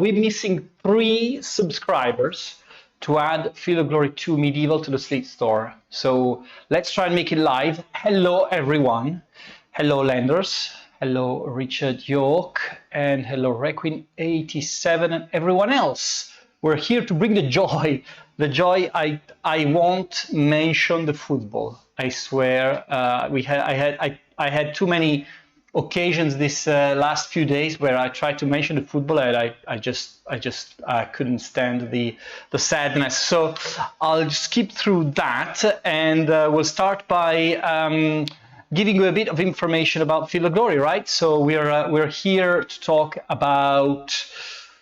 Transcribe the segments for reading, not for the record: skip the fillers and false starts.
we're missing 3 subscribers to add Field of Glory 2 Medieval to the Slate store. So let's try and make it live. Hello, everyone. Hello, Landers. Hello, Richard York. And hello, Requin87 and everyone else. We're here to bring the joy. The joy, I won't mention the football. I swear, I had too many occasions this last few days where I tried to mention the football and I just couldn't stand the sadness. So I'll skip through that and we'll start by giving you a bit of information about Field of Glory, right? So we're here to talk about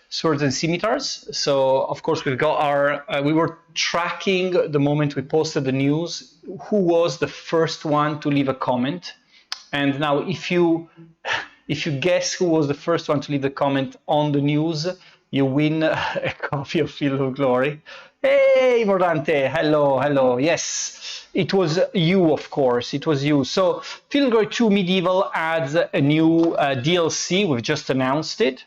Swords and Scimitars. So of course we've got our we were tracking the moment we posted the news, who was the first one to leave a comment. And now if you guess who was the first one to leave the comment on the news, you win a copy of Field of Glory. Hey Morante, hello. Yes, it was you, of course, it was you. So Field of Glory 2 Medieval adds a new DLC. We've just announced it.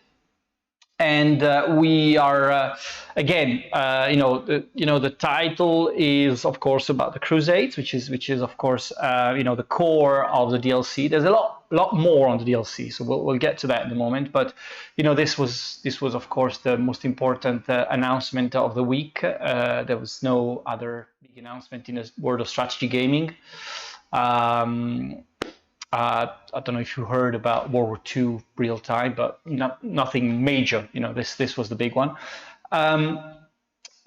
And we are again, the title is of course about the Crusades, which is of course the core of the DLC. There's a lot more on the DLC, so we'll get to that in a moment. But this was of course the most important announcement of the week. There was no other big announcement in the world of strategy gaming. I don't know if you heard about World War II real time, but nothing major. This was the big one.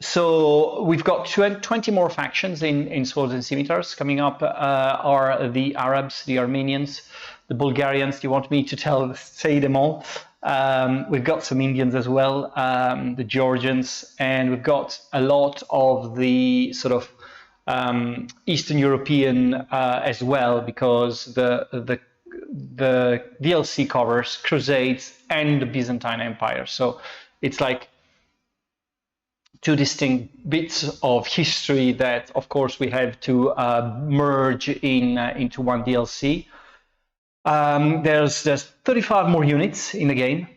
So we've got 20 more factions in Swords and Scimitars. Coming up are the Arabs, the Armenians, the Bulgarians. Do you want me to say them all? We've got some Indians as well, the Georgians, and we've got a lot of the sort of Eastern European as well, because the DLC covers Crusades and the Byzantine Empire. So it's like 2 distinct bits of history that, of course, we have to merge into one DLC. There's 35 more units in the game.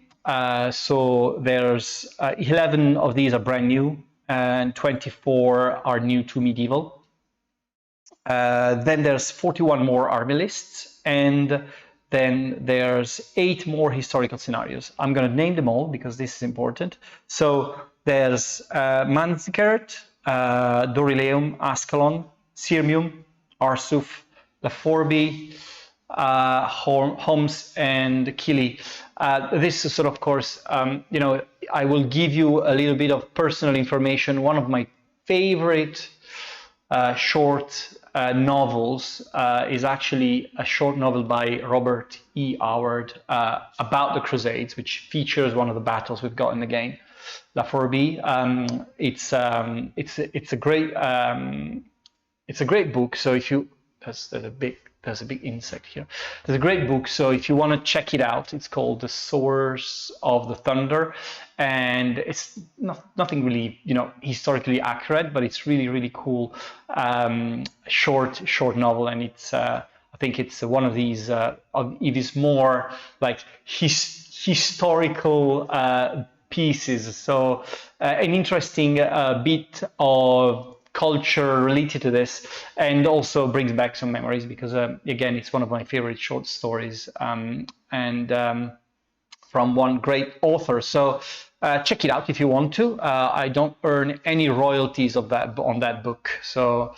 So there's 11 of these are brand new and 24 are new to Medieval. Then there's 41 more army lists, and then there's 8 more historical scenarios. I'm going to name them all because this is important. So there's Manzikert, Dorileum, Ascalon, Sirmium, Arsuf, Laforbi, Homs, and Kili. This is sort of course, I will give you a little bit of personal information. One of my favorite short novels is actually a short novel by Robert E. Howard about the Crusades, which features one of the battles we've got in the game, Laforbi. It's a great book. So if you there's a big insect here. There's a great book. So if you want to check it out, it's called The Source of the Thunder, and it's nothing really historically accurate, but it's really cool short novel, and it's I think it's one of these it is more like historical pieces. So an interesting bit of culture related to this, and also brings back some memories because again, it's one of my favorite short stories, and from one great author. So check it out if you want to. I don't earn any royalties on that book, so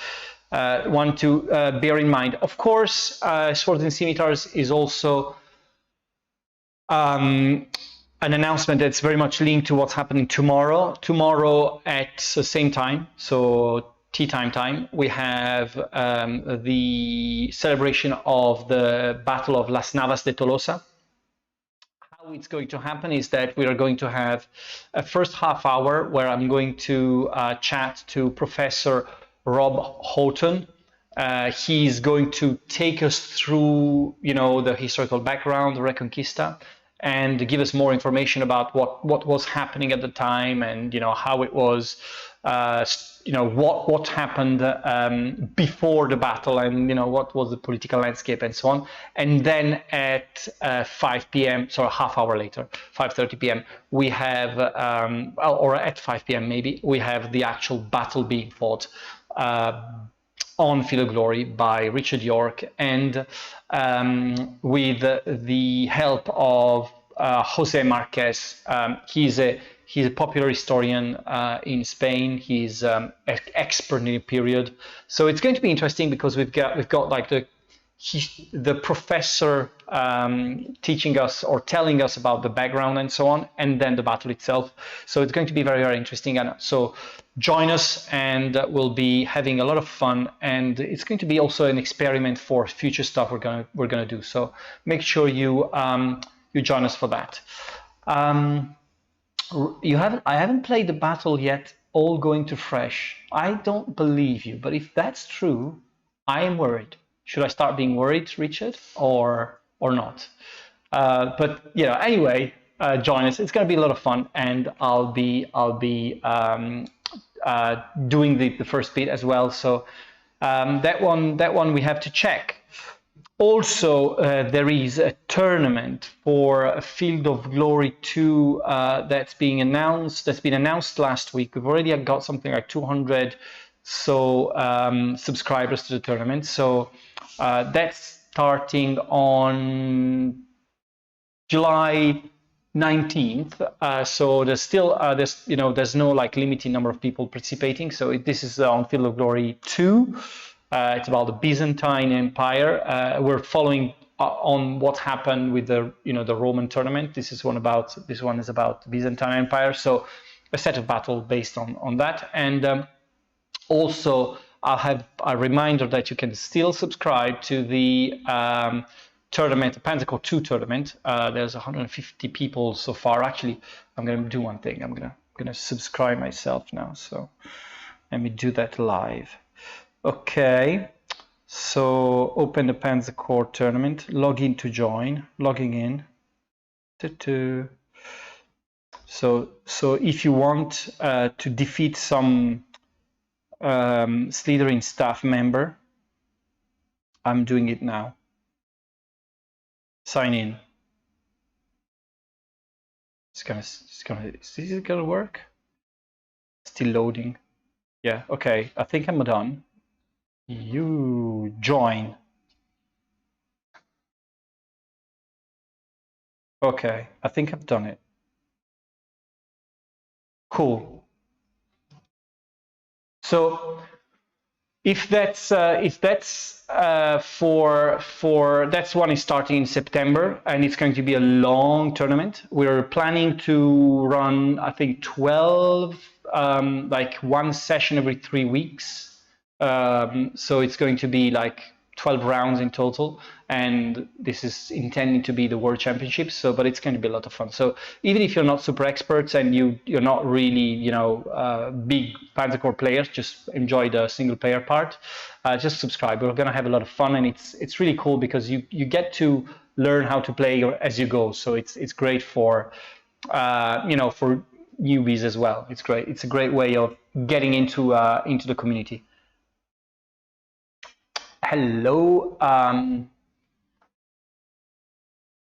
want to bear in mind. Of course, Swords and Scimitars is also an announcement that's very much linked to what's happening tomorrow. Tomorrow at the same time, so tea time, we have the celebration of the Battle of Las Navas de Tolosa. How it's going to happen is that we are going to have a first half hour where I'm going to chat to Professor Rob Houghton. He's going to take us through, the historical background, the Reconquista, and give us more information about what was happening at the time, and how it was what happened before the battle, and what was the political landscape and so on. And then at 5 p.m., sorry, half hour later, 5:30 p.m., we have, or at 5 p.m. maybe, we have the actual battle being fought on Field of Glory by Richard York, and with the help of Jose Marquez. He's a popular historian in Spain. He's an expert in the period, so it's going to be interesting because we've got like the professor teaching us or telling us about the background and so on, and then the battle itself. So it's going to be very, very interesting. And so join us, and we'll be having a lot of fun. And it's going to be also an experiment for future stuff we're gonna do. So make sure you join us for that. I haven't played the battle yet. All going to fresh. I don't believe you, but if that's true, I am worried. Should I start being worried, Richard, or not? But anyway, join us. It's going to be a lot of fun, and I'll be doing the first beat as well. So that one we have to check. Also, there is a tournament for Field of Glory 2 that's been announced last week. We've already got something like 200 subscribers to the tournament. So that's starting on July 19th. So there's still there's no like limited number of people participating. So this is on Field of Glory 2. It's about the Byzantine Empire. We're following on what happened with the the Roman tournament. This one is about the Byzantine Empire. So a set of battle based on that. And also I'll have a reminder that you can still subscribe to the tournament, the Pentecost 2 tournament. There's 150 people so far. Actually, I'm going to do one thing. I'm gonna subscribe myself now. So let me do that live. Okay, so open the Pentecost tournament, log in to join, logging in. So if you want to defeat some Slitherine staff member, I'm doing it now. Sign in. Is it gonna work? Still loading. Yeah, okay, I think I'm done. You join. Okay, I think I've done it. Cool. So if that's for that's one is starting in September, and it's going to be a long tournament. We're planning to run, I think, 12, like one session every 3 weeks. So it's going to be like 12 rounds in total, and this is intending to be the World Championships. So, but it's going to be a lot of fun. So even if you're not super experts and you're not really big Pentecost players, just enjoy the single player part. Just subscribe. We're going to have a lot of fun, and it's really cool because you get to learn how to play as you go. So it's great for for newbies as well. It's great. It's a great way of getting into the community. Hello,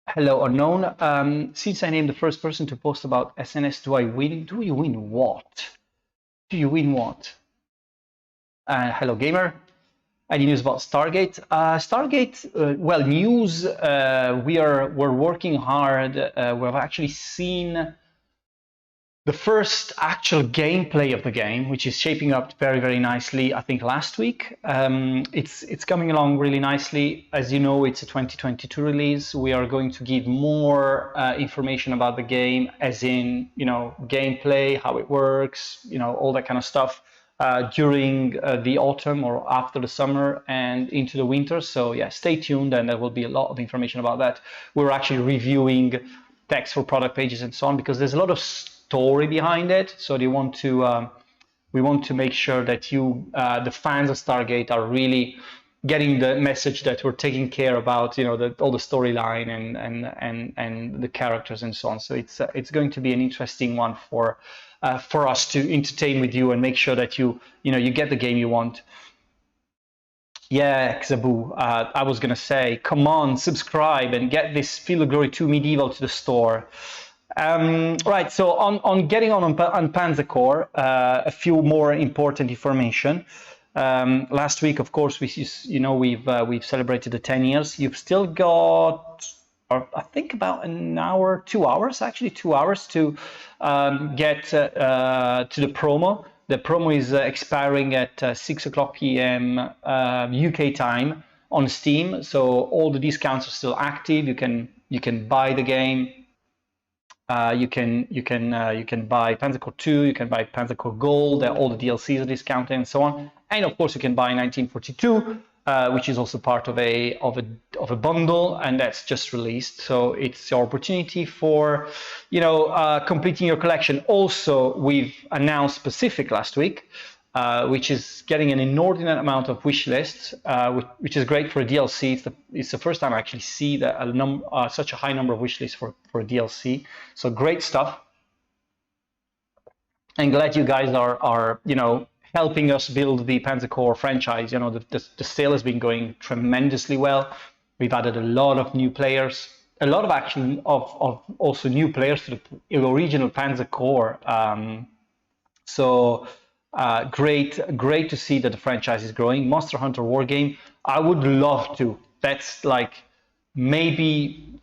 hello unknown. Since I named the first person to post about SNS, do I win? Do you win what? Do you win what? Hello gamer. Any news about Stargate? Stargate, well, news. We're working hard. We've actually seen the first actual gameplay of the game, which is shaping up very, very nicely, I think last week. It's coming along really nicely. As you know, it's a 2022 release. We are going to give more information about the game, as in, gameplay, how it works, all that kind of stuff during the autumn or after the summer and into the winter. So yeah, stay tuned, and there will be a lot of information about that. We're actually reviewing text for product pages and so on, because there's a lot of story behind it. So we want to make sure that the fans of Stargate are really getting the message that we're taking care about, all the storyline and the characters and so on. So it's going to be an interesting one for us to entertain with you and make sure that you get the game you want. Yeah, Xabu, I was gonna say, come on, subscribe and get this Field of Glory 2 Medieval to the store. Right, so on getting on Panzer Corps, a few more important information. Last week, of course, we've celebrated the 10 years. You've still got, I think, about an hour, 2 hours, actually 2 hours to get to the promo. The promo is expiring at 6:00 p.m. UK time on Steam, so all the discounts are still active. You can buy the game. You can buy Panzer Corps 2, you can buy Panzer Corps Gold, all the DLCs are discounted and so on. And of course you can buy 1942, which is also part of a bundle, and that's just released. So it's your opportunity for completing your collection. Also, we've announced Pacific last week, which is getting an inordinate amount of wish lists, which is great for a DLC. It's the first time I actually see that such a high number of wish lists for a DLC. So great stuff. And glad you guys are helping us build the Panzer Corps franchise. The sale has been going tremendously well. We've added a lot of new players, a lot of actually of also new players to the original Panzer Corps. Great to see that the franchise is growing. Monster Hunter Wargame, I would love to. That's like maybe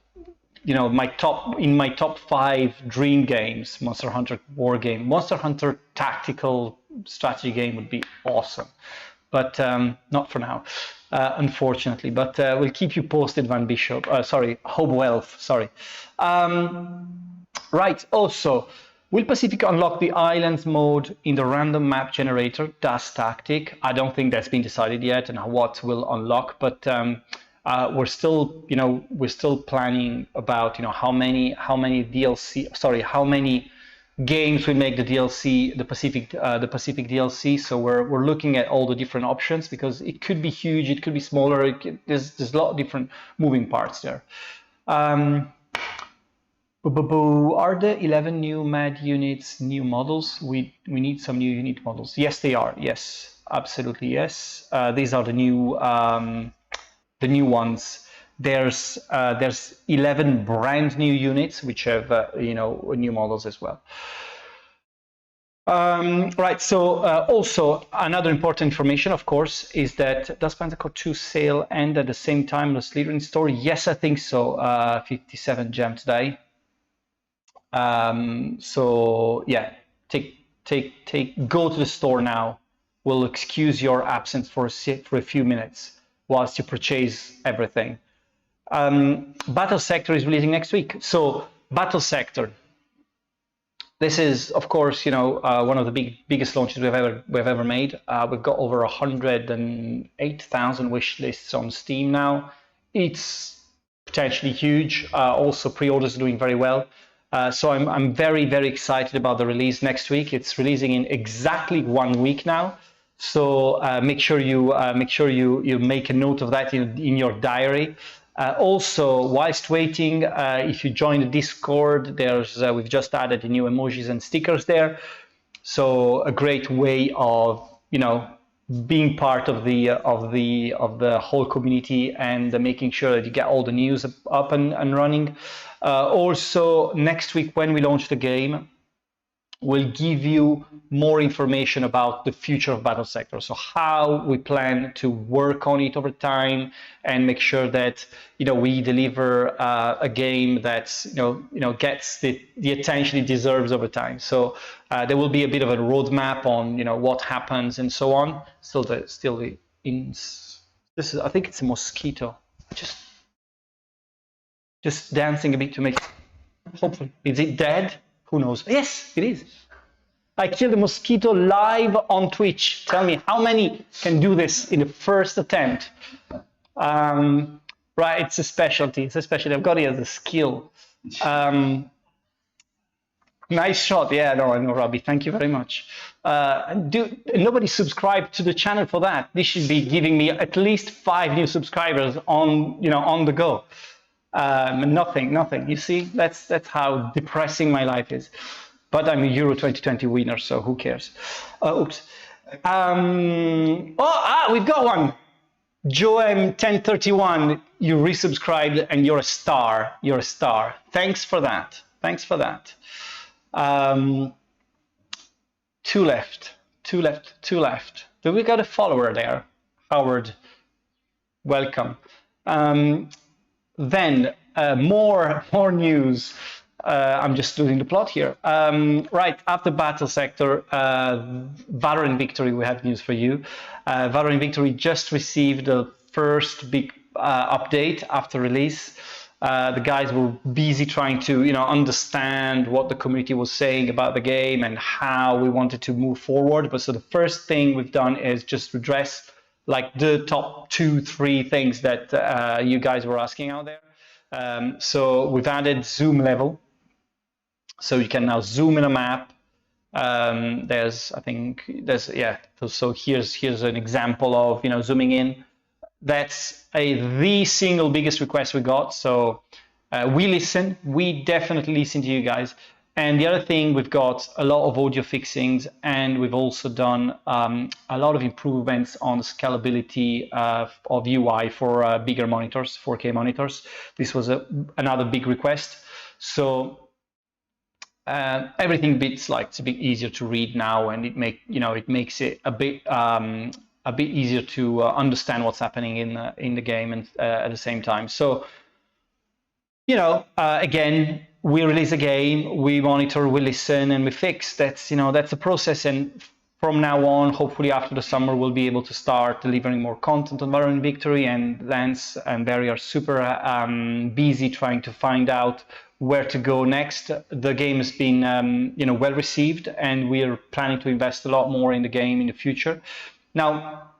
my top 5 dream games. Monster Hunter Wargame, Monster Hunter Tactical Strategy game would be awesome, but not for now, unfortunately. But we'll keep you posted, Van Bishop. Hobwelf. Sorry. Right. Also, will Pacific unlock the islands mode in the random map generator? Dust tactic. I don't think that's been decided yet, and what will unlock. But we're still planning about how many games will make the DLC, the Pacific DLC. So we're looking at all the different options, because it could be huge, it could be smaller. There's a lot of different moving parts there. Are the 11 new MAD units new models? We need some new unit models. Yes, they are. Yes, absolutely yes. These are the new ones. There's 11 brand new units which have new models as well. Right. So also another important information, of course, is that does Panzer Corps 2 sale end at the same time as Slitherine store? Yes, I think so. 57 gem today. So yeah, go to the store now. We'll excuse your absence for a few minutes whilst you purchase everything. Battle Sector is releasing next week. So Battle Sector, this is of course one of the biggest launches we've ever made. We've got over 108,000 wish lists on Steam now. It's potentially huge. Also, pre-orders are doing very well. So I'm very, very excited about the release next week. It's releasing in exactly 1 week now. So make sure you make a note of that in your diary. Also, whilst waiting, if you join the Discord, we've just added the new emojis and stickers there. So a great way of being part of the whole community and making sure that you get all the news up and running. Also, next week when we launch the game, we'll give you more information about the future of Battle Sector. So how we plan to work on it over time and make sure that we deliver a game that's gets the attention it deserves over time. So there will be a bit of a roadmap on what happens and so on. This is, I think it's a mosquito. Just dancing a bit to make. Hopefully, is it dead? Who knows? Yes, it is. I killed a mosquito live on Twitch. Tell me, how many can do this in the first attempt? Right, it's a specialty. I've got it as a skill. Nice shot. Yeah, no, I know, Robbie. Thank you very much. Nobody subscribed to the channel for that. This should be giving me at least 5 new subscribers on the go. Nothing. You see, that's how depressing my life is. But I'm a Euro 2020 winner, so who cares? Oops. We've got one. Joem1031, you resubscribed and you're a star. You're a star. Thanks for that. Thanks for that. Two left. Do we got a follower there? Howard, welcome. Then more news. I'm just losing the plot here. Right, after battle sector, Valorant Victory, we have news for you. Valorant Victory just received the first big update after release. The guys were busy trying to, understand what the community was saying about the game and how we wanted to move forward. But so the first thing we've done is just address like the top 2-3 things that you guys were asking out there. So we've added zoom level. So you can now zoom in a map. So here's an example of, zooming in. That's the single biggest request we got. So we listen. We definitely listen to you guys. And the other thing, we've got a lot of audio fixings, and we've also done a lot of improvements on the scalability of UI for bigger monitors, 4K monitors. This was another big request. So everything it's a bit easier to read now, and it makes it a bit easier to understand what's happening in the game, and at the same time. So, again, we release a game, we monitor, we listen, and we fix. That's a process. And from now on, hopefully after the summer, we'll be able to start delivering more content on Valorant Victory. And Lance and Barry are super busy trying to find out where to go next. The game has been, well received, and we are planning to invest a lot more in the game in the future. Now,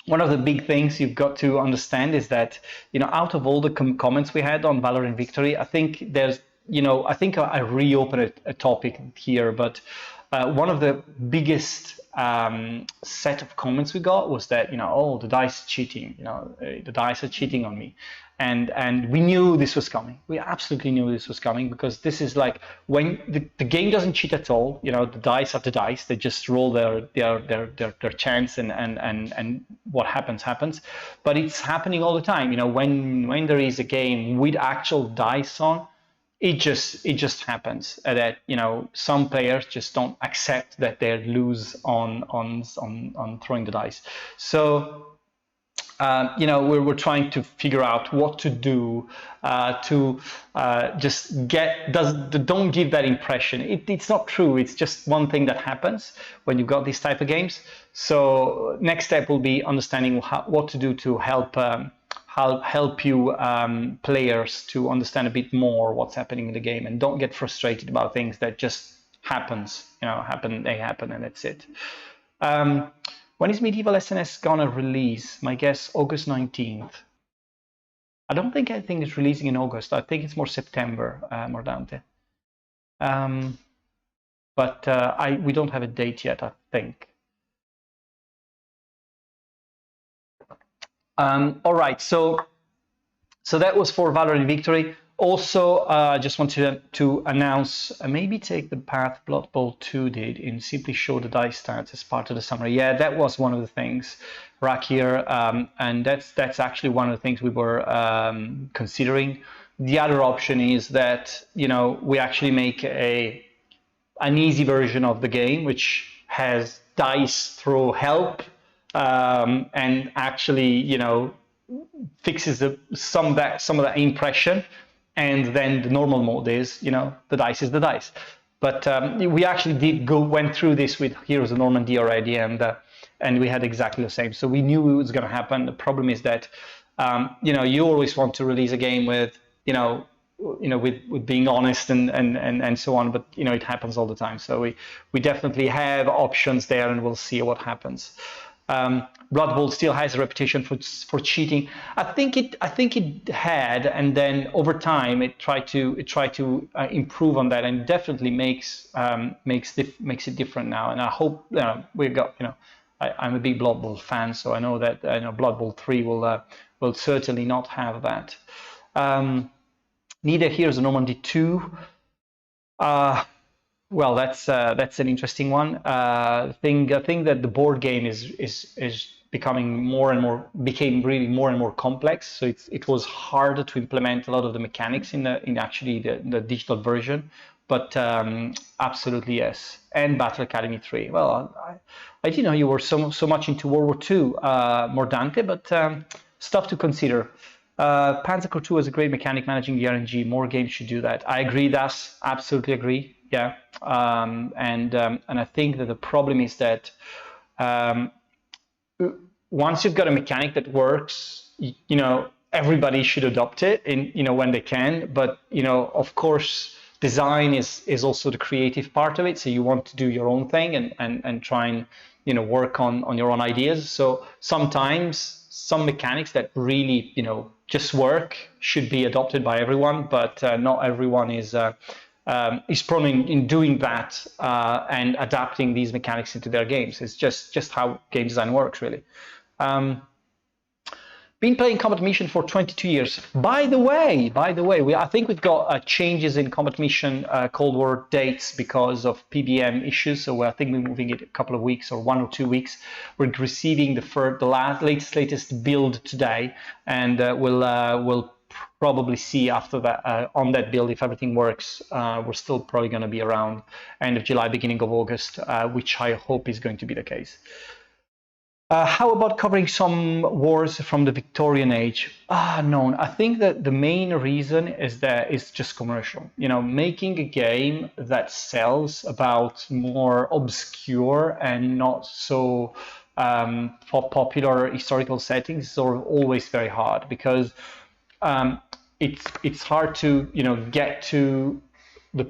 one of the big things you've got to understand is that, out of all the comments we had on Valorant Victory, I think there's, I think I reopened a topic here, but one of the biggest set of comments we got was that, oh, the DICE cheating, the DICE are cheating on me. And we knew this was coming. We absolutely knew this was coming, because this is like when the game doesn't cheat at all. The dice are the dice. They just roll their chance, and what happens. But it's happening all the time. When there is a game with actual dice on, it just happens that some players just don't accept that they lose on throwing the dice. So. We're trying to figure out what to do to just don't give that impression. It's not true. It's just one thing that happens when you've got these type of games. So next step will be understanding what to do to help you players to understand a bit more what's happening in the game, and don't get frustrated about things that just happens. They happen, and that's it. When is Medieval SNS gonna release? My guess, August 19th. I don't think anything is releasing in August. I think it's more September, Mordante. But we don't have a date yet, I think. All right, so that was for Valorant Victory. Also, I just wanted to announce, maybe take the path Blood Bowl 2 did in simply show the dice stats as part of the summary. Yeah, that was one of the things, Rakir, and that's actually one of the things we were considering. The other option is that, we actually make an easy version of the game, which has dice throw help, and actually, fixes some of that impression. And then the normal mode is, the dice is the dice. But we actually went through this with Heroes of Normandy already, and we had exactly the same. So we knew it was going to happen. The problem is that, you always want to release a game with, with being honest and so on. But it happens all the time. So we definitely have options there, and we'll see what happens. Blood Bowl still has a reputation for cheating. I think it had, and then over time it tried to improve on that, and definitely makes it different now. And I hope we've got I'm a big Blood Bowl fan, so I know that Blood Bowl 3 will certainly not have that. Neither Heroes of Normandy 2. Well, that's an interesting one. I think that the board game is becoming became really more and more complex. So it was harder to implement a lot of the mechanics in actually the digital version. But absolutely yes. And Battle Academy 3. Well, I didn't know you were so much into World War II, Mordante, but stuff to consider. Panzer Corps 2 has a great mechanic managing the RNG. More games should do that. I agree, Das. Absolutely agree. Yeah, and I think that the problem is that once you've got a mechanic that works, everybody should adopt it when they can. But of course, design is also the creative part of it. So you want to do your own thing and try and work on your own ideas. So sometimes some mechanics that really just work should be adopted by everyone, but not everyone is prone in doing that and adapting these mechanics into their games. It's just how game design works, really. Been playing Combat Mission for 22 years. By the way, I think we've got changes in Combat Mission Cold War dates because of PBM issues. So I think we're moving it a couple of weeks or 1 or 2 weeks. We're receiving the latest build today, and we'll probably see after that on that build if everything works. We're still probably going to be around end of July, beginning of August, which I hope is going to be the case. How about covering some wars from the Victorian age? No, I think that the main reason is that it's just commercial. Making a game that sells about more obscure and not so popular historical settings is always very hard, because it's hard to get to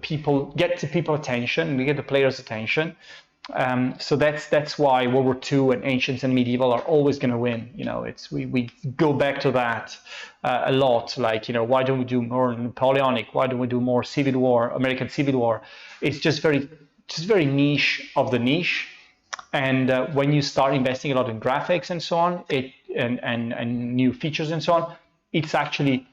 people's attention, and get the players' attention. So that's why World War II and Ancients and Medieval are always going to win. We go back to that a lot. Like why don't we do more Napoleonic? Why don't we do more Civil War, American Civil War? It's just very niche of the niche. And when you start investing a lot in graphics and so on, and new features and so on, it's actually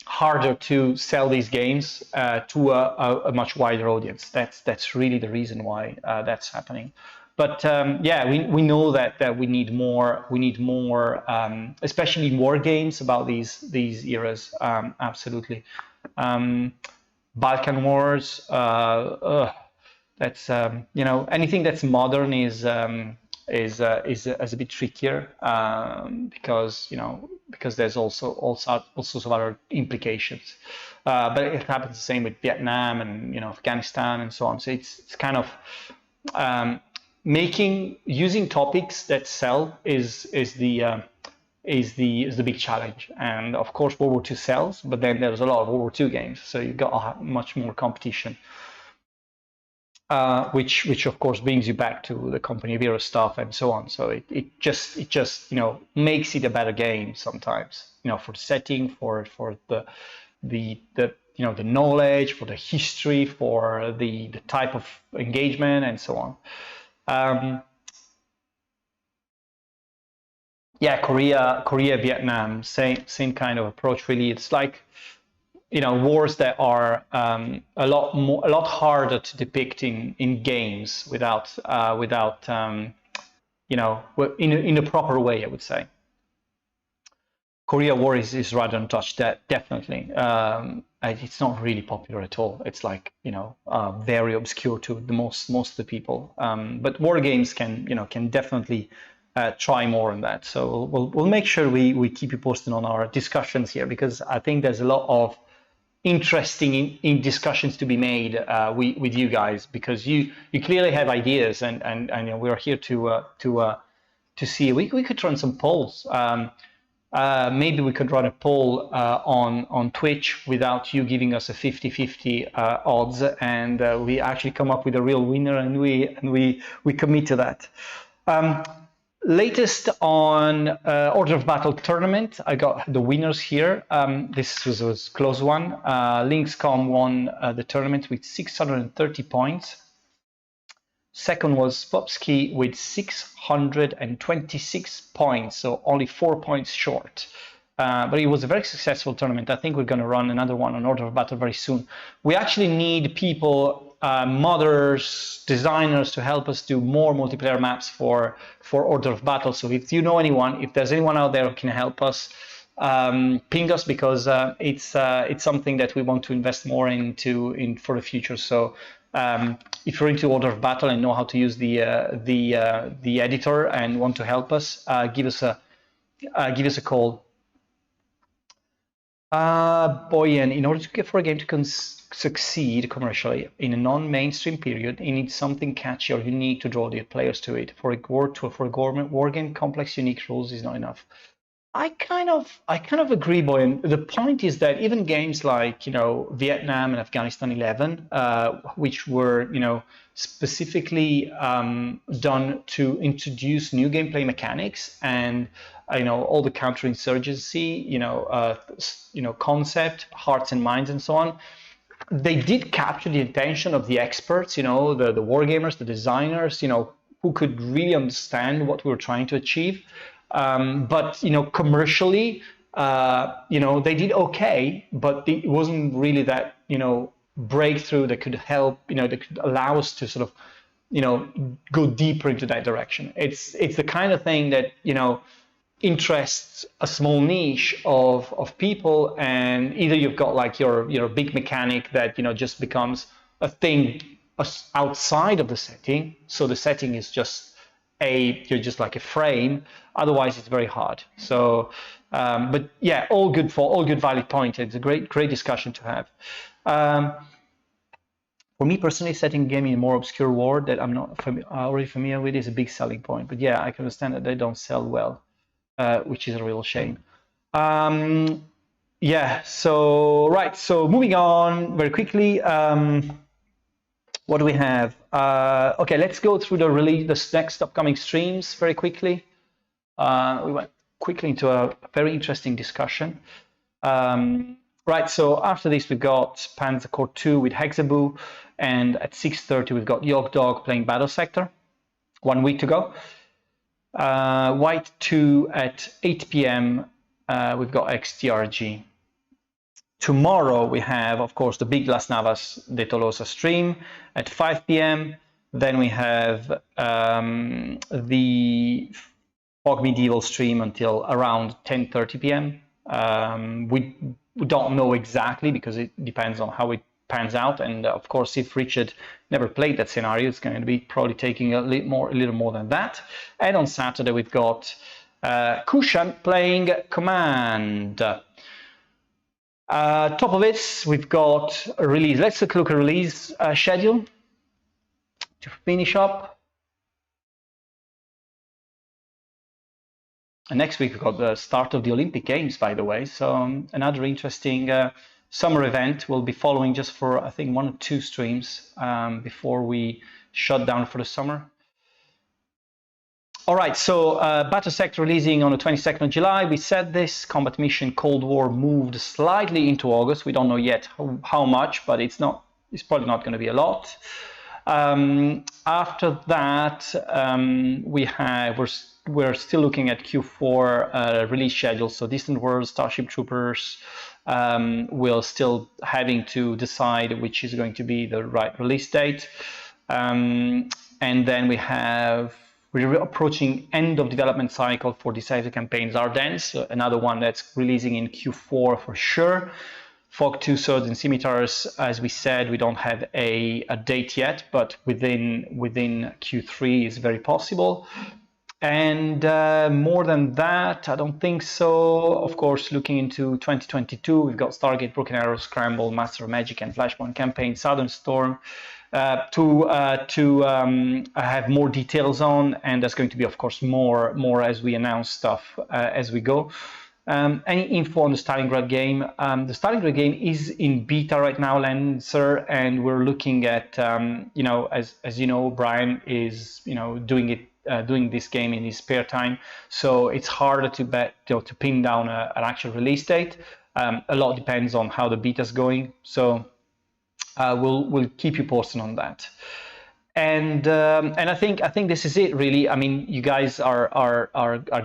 harder to sell these games to a much wider audience. That's really the reason why that's happening. But yeah, we know that we need more. We need more, especially more games about these eras. Absolutely. Balkan Wars. That's anything that's modern is a bit trickier because there's also some other implications. But it happens the same with Vietnam and Afghanistan and so on. So it's kind of using topics that sell is the big challenge. And of course World War II sells, but then there's a lot of World War II games, so you've got much more competition. Which of course brings you back to the Company of Heroes stuff and so on. So it just makes it a better game sometimes. For the setting, for the knowledge, for the history, for the type of engagement and so on. Yeah, Korea, Vietnam, same kind of approach. Really, it's like wars that are a lot harder to depict in games without in a proper way, I would say. Korea War is rather untouched. That definitely. It's not really popular at all. It's like very obscure to the most of the people. But war games can definitely try more on that. So we'll make sure we keep you posted on our discussions here, because I think there's a lot of interesting in discussions to be made with you guys, because you clearly have ideas, and we're here to see. We could run some polls. Maybe we could run a poll on Twitch without you giving us a 50-50 odds, and we actually come up with a real winner, and we commit to that. Latest on Order of Battle tournament, I got the winners here. This was a close one. Lynxcom won the tournament with 630 points. Second was Popsky with 626 points, so only 4 points short. But it was a very successful tournament. I think we're going to run another one on Order of Battle very soon. We actually need people, modders, designers to help us do more multiplayer maps for Order of Battle. So if you know anyone, if there's anyone out there who can help us, ping us, because it's something that we want to invest more into for the future. So if you're into Order of Battle and know how to use the editor and want to help us, give us a call. Boyan, in order for a game to succeed commercially in a non-mainstream period, it needs something catchy or unique to draw the players to it. For a war game, complex, unique rules is not enough. I kind of agree, Boyan. The point is that even games like Vietnam and Afghanistan 11, which were specifically done to introduce new gameplay mechanics and all the counterinsurgency concept, hearts and minds, and so on. They did capture the attention of the experts, the wargamers, the designers, who could really understand what we were trying to achieve. But commercially, they did okay, but it wasn't really that breakthrough that could help, that could allow us to sort of go deeper into that direction. It's the kind of thing that interests a small niche of people, and either you've got like your big mechanic that just becomes a thing outside of the setting, so the setting is just you're just like a frame. Otherwise, it's very hard. So, but yeah, all good valid point. It's a great discussion to have. For me personally, setting a game in a more obscure world that I'm not already familiar with is a big selling point. But yeah, I can understand that they don't sell well, which is a real shame. Yeah. So right. So moving on very quickly. What do we have? Okay, let's go through the next upcoming streams very quickly. We went quickly into a very interesting discussion. Right, so after this we've got Panzer Corps 2 with Hexaboo, and at 6:30 we've got Yog Dog playing Battle Sector. 1 week to go. White 2 at 8 p.m. We've got XTRG. Tomorrow we have, of course, the big Las Navas de Tolosa stream at 5 p.m. Then we have the FoG Medieval stream until around 10:30 p.m. We don't know exactly because it depends on how it pans out. And of course, if Richard never played that scenario, it's going to be probably taking a little more than that. And on Saturday, we've got Kushan playing Command. Top of it, we've got a release. Let's take a look at release schedule to finish up. And next week, we've got the start of the Olympic Games, by the way. So another interesting summer event. Will be following just for, I think, 1 or 2 streams before we shut down for the summer. All right, so Battle Sector releasing on the 22nd of July. We said this. Combat Mission Cold War moved slightly into August. We don't know yet how much, but it's probably not going to be a lot. After that, we're still looking at Q4 release schedule. So Distant Worlds, Starship Troopers, we're still having to decide which is going to be the right release date. And then we're approaching end of development cycle for Decisive Campaigns Ardennes, another one that's releasing in Q4 for sure. FoG 2 Swords and Scimitars, as we said, we don't have a date yet, but within Q3 is very possible. And more than that, I don't think so. Of course, looking into 2022, we've got Stargate, Broken Arrow, Scramble, Master of Magic, and Flashpoint Campaign, Southern Storm to have more details on, and there's going to be, of course, more as we announce stuff as we go. Any info on the Stalingrad game? The Stalingrad game is in beta right now, Lancer, and we're looking at, as you know, Brian is, doing it doing this game in his spare time, so it's harder to pin down an actual release date. A lot depends on how the beta's going, so we'll keep you posted on that. And I think this is it really. I mean, you guys are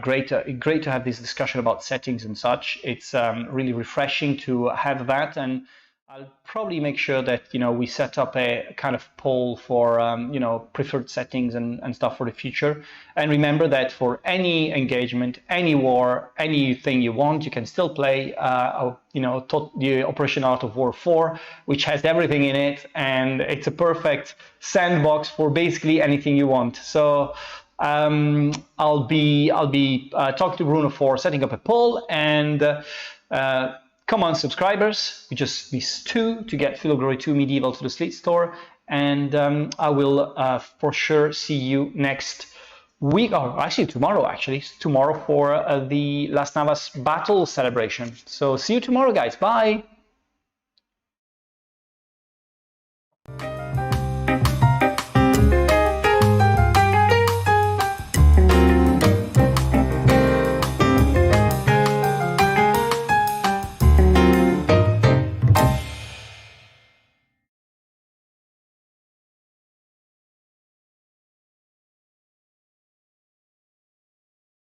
great to have this discussion about settings and such. It's really refreshing to have that, and I'll probably make sure that we set up a kind of poll for preferred settings and stuff for the future. And remember that for any engagement, any war, anything you want, you can still play the Operation Art of War 4, which has everything in it, and it's a perfect sandbox for basically anything you want. So I'll be talking to Bruno for setting up a poll, and come on, subscribers, we just missed 2 to get Philo Glory 2 Medieval to the Sleet store, and I will for sure see you next week, or actually tomorrow for the Las Navas battle celebration. So see you tomorrow, guys. Bye.